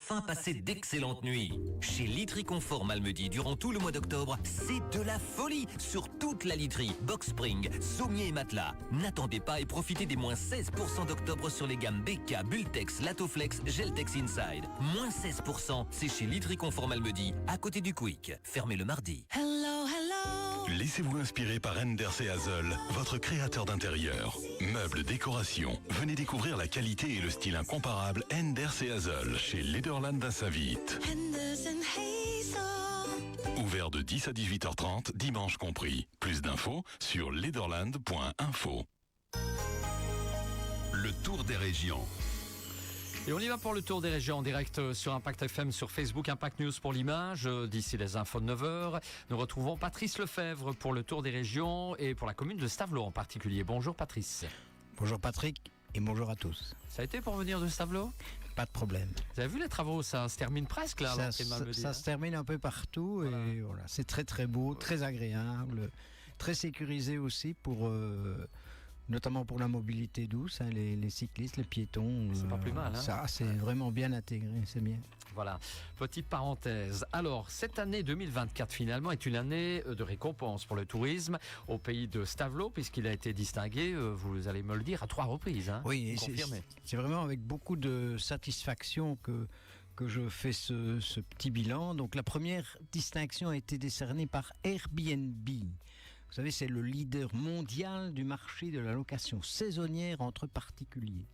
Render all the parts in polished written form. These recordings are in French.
enfin passer d'excellentes nuits. Chez Literie Confort Malmedy, durant tout le mois d'octobre, c'est de la folie sur toute la literie, box spring, sommier et matelas. N'attendez pas et profitez des moins 16% d'octobre sur les gammes BK, Bultex, Latoflex, Geltex Inside. Moins 16%, c'est chez Literie Confort Malmedy, à côté du Quick. Fermé le mardi. Hello, hello. Laissez-vous inspirer par Enders et Hazel, votre créateur d'intérieur. Meubles, décoration. Venez découvrir la qualité et le style incomparable Enders et Hazel chez Lederland à Saint-Vite. Ouvert de 10 à 18h30, dimanche compris. Plus d'infos sur lederland.info. Le tour des régions. Et on y va pour le tour des régions en direct sur Impact FM, sur Facebook, Impact News pour l'image. D'ici les infos de 9h, nous retrouvons Patrice Lefebvre pour le tour des régions et pour la commune de Stavelot en particulier. Bonjour Patrice. Bonjour Patrick et bonjour à tous. Ça a été pour venir de Stavelot ? Pas de problème. Vous avez vu les travaux, ça se termine presque là. Ça se termine un peu partout et voilà, c'est très très beau, très agréable, très sécurisé aussi pour... notamment pour la mobilité douce, hein, les cyclistes, les piétons. C'est pas plus mal. Hein, ça, c'est vraiment bien intégré, c'est bien. Voilà, petite parenthèse. Alors, cette année 2024, finalement, est une année de récompense pour le tourisme au pays de Stavelot, puisqu'il a été distingué, vous allez me le dire, à 3 reprises. Hein, oui, c'est vraiment avec beaucoup de satisfaction que je fais ce petit bilan. Donc, la première distinction a été décernée par Airbnb. Vous savez, c'est le leader mondial du marché de la location saisonnière entre particuliers.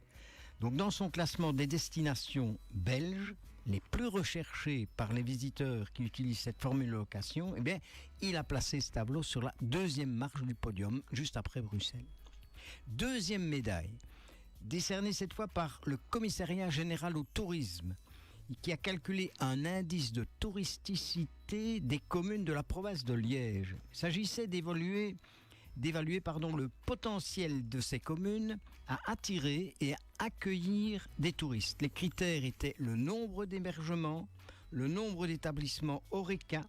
Donc, dans son classement des destinations belges, les plus recherchées par les visiteurs qui utilisent cette formule de location, eh bien, il a placé Stavelot sur la 2e marche du podium, juste après Bruxelles. 2e médaille, décernée cette fois par le Commissariat général au tourisme, qui a calculé un indice de touristicité des communes de la province de Liège. Il s'agissait d'évaluer le potentiel de ces communes à attirer et à accueillir des touristes. Les critères étaient le nombre d'hébergements, le nombre d'établissements Horeca,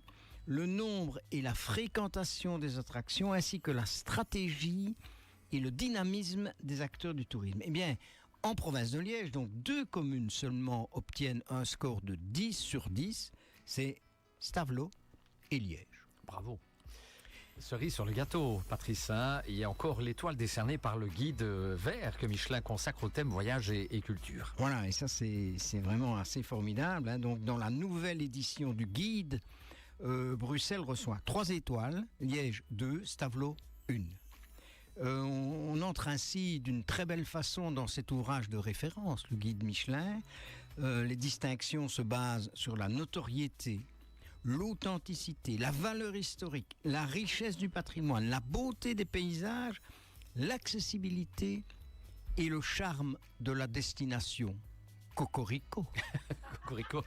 le nombre et la fréquentation des attractions, ainsi que la stratégie et le dynamisme des acteurs du tourisme. Eh bien, en province de Liège, donc 2 communes seulement obtiennent un score de 10 sur 10, c'est Stavelot et Liège. Bravo. Cerise sur le gâteau, Patrice. Hein, il y a encore l'étoile décernée par le guide vert que Michelin consacre au thème voyage et culture. Voilà, et ça c'est vraiment assez formidable. Hein. Donc dans la nouvelle édition du guide, Bruxelles reçoit 3 étoiles, Liège 2, Stavelot 1. On entre ainsi d'une très belle façon dans cet ouvrage de référence, le guide Michelin. Les distinctions se basent sur la notoriété, l'authenticité, la valeur historique, la richesse du patrimoine, la beauté des paysages, l'accessibilité et le charme de la destination. Cocorico. Cocorico,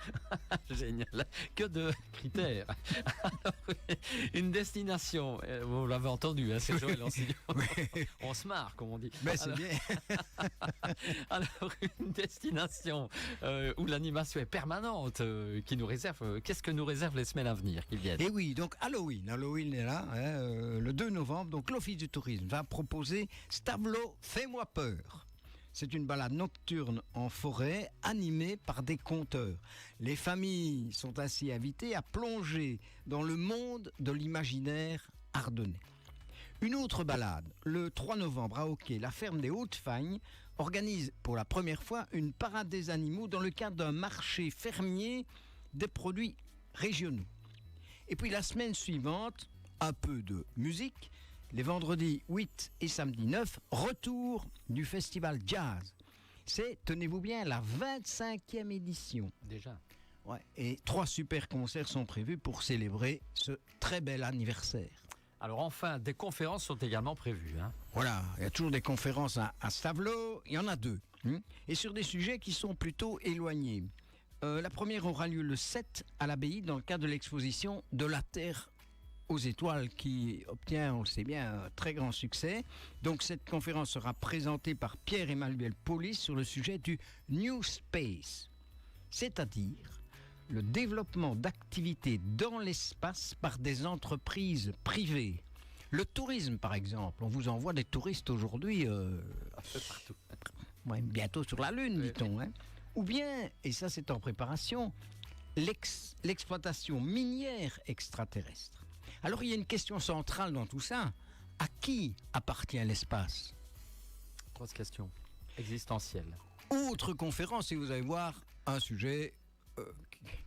génial. Que de critères. Alors, une destination, vous l'avez entendu, hein, c'est Joël Ansignon. Oui. On se marre, comme on dit. Ben, c'est bien. Alors, une destination où l'animation est permanente, qui nous réserve. Qu'est-ce que nous réserve les semaines à venir qui viennent ? Et oui, donc Halloween est là, hein, le 2 novembre. Donc l'Office du tourisme va proposer Stavelot, fais-moi peur. C'est une balade nocturne en forêt animée par des conteurs. Les familles sont ainsi invitées à plonger dans le monde de l'imaginaire ardennais. Une autre balade, le 3 novembre à Hockey, la ferme des Hautes-Fagnes organise pour la première fois une parade des animaux dans le cadre d'un marché fermier des produits régionaux. Et puis la semaine suivante, un peu de musique. Les vendredis 8 et samedi 9, retour du festival jazz. C'est, tenez-vous bien, la 25e édition. Déjà. Ouais, et 3 super concerts sont prévus pour célébrer ce très bel anniversaire. Alors enfin, des conférences sont également prévues. Hein. Voilà, il y a toujours des conférences à Stavelot, il y en a 2. Et sur des sujets qui sont plutôt éloignés. La première aura lieu le 7 à l'abbaye dans le cadre de l'exposition De la Terre aux étoiles qui obtient, on le sait bien, un très grand succès. Donc cette conférence sera présentée par Pierre-Emmanuel Paulis sur le sujet du New Space, c'est-à-dire le développement d'activités dans l'espace par des entreprises privées. Le tourisme, par exemple. On vous envoie des touristes aujourd'hui un peu partout. Ouais, bientôt sur la Lune, dit-on. Hein. Ou bien, et ça c'est en préparation, l'exploitation minière extraterrestre. Alors il y a une question centrale dans tout ça. À qui appartient l'espace? Grosse question. Existentielle. Autre conférence, et vous allez voir un sujet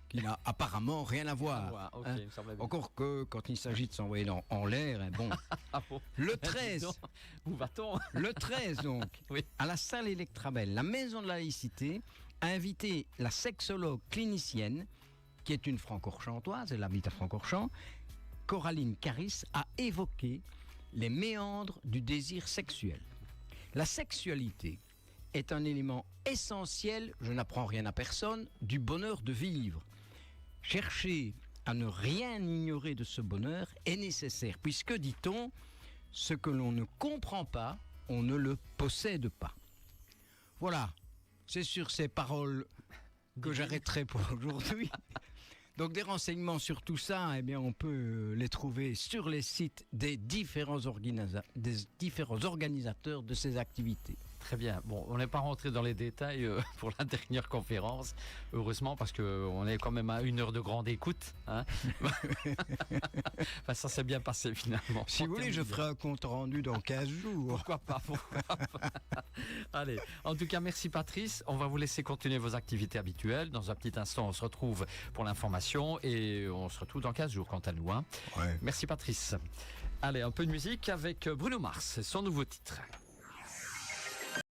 qui n'a apparemment rien à voir. Ok, Hein. il me semblait bien. Encore que quand il s'agit de s'envoyer en l'air, hein, bon. Ah bon. Le Dis 13, donc, où va-t-on? le 13 donc, Oui. à la salle Electrabel, la Maison de la laïcité a invité la sexologue clinicienne, qui est une francorchantoise, elle habite à Francorchamps, Coraline Caris, a évoqué les méandres du désir sexuel. La sexualité est un élément essentiel, je n'apprends rien à personne, du bonheur de vivre. Chercher à ne rien ignorer de ce bonheur est nécessaire, puisque, dit-on, ce que l'on ne comprend pas, on ne le possède pas. Voilà, c'est sur ces paroles que j'arrêterai pour aujourd'hui. Donc des renseignements sur tout ça, eh bien, on peut les trouver sur les sites des différents organisateurs de ces activités. Très bien. Bon, on n'est pas rentré dans les détails pour la dernière conférence, heureusement, parce qu'on est quand même à 1 heure de grande écoute. Hein. Enfin, ça s'est bien passé finalement. Si vous voulez, je ferai un compte rendu dans 15 jours. Pourquoi pas, pourquoi pas. Allez, en tout cas, merci Patrice. On va vous laisser continuer vos activités habituelles. Dans un petit instant, on se retrouve pour l'information et on se retrouve dans 15 jours quant à nous. Hein. Ouais. Merci Patrice. Allez, un peu de musique avec Bruno Mars, son nouveau titre.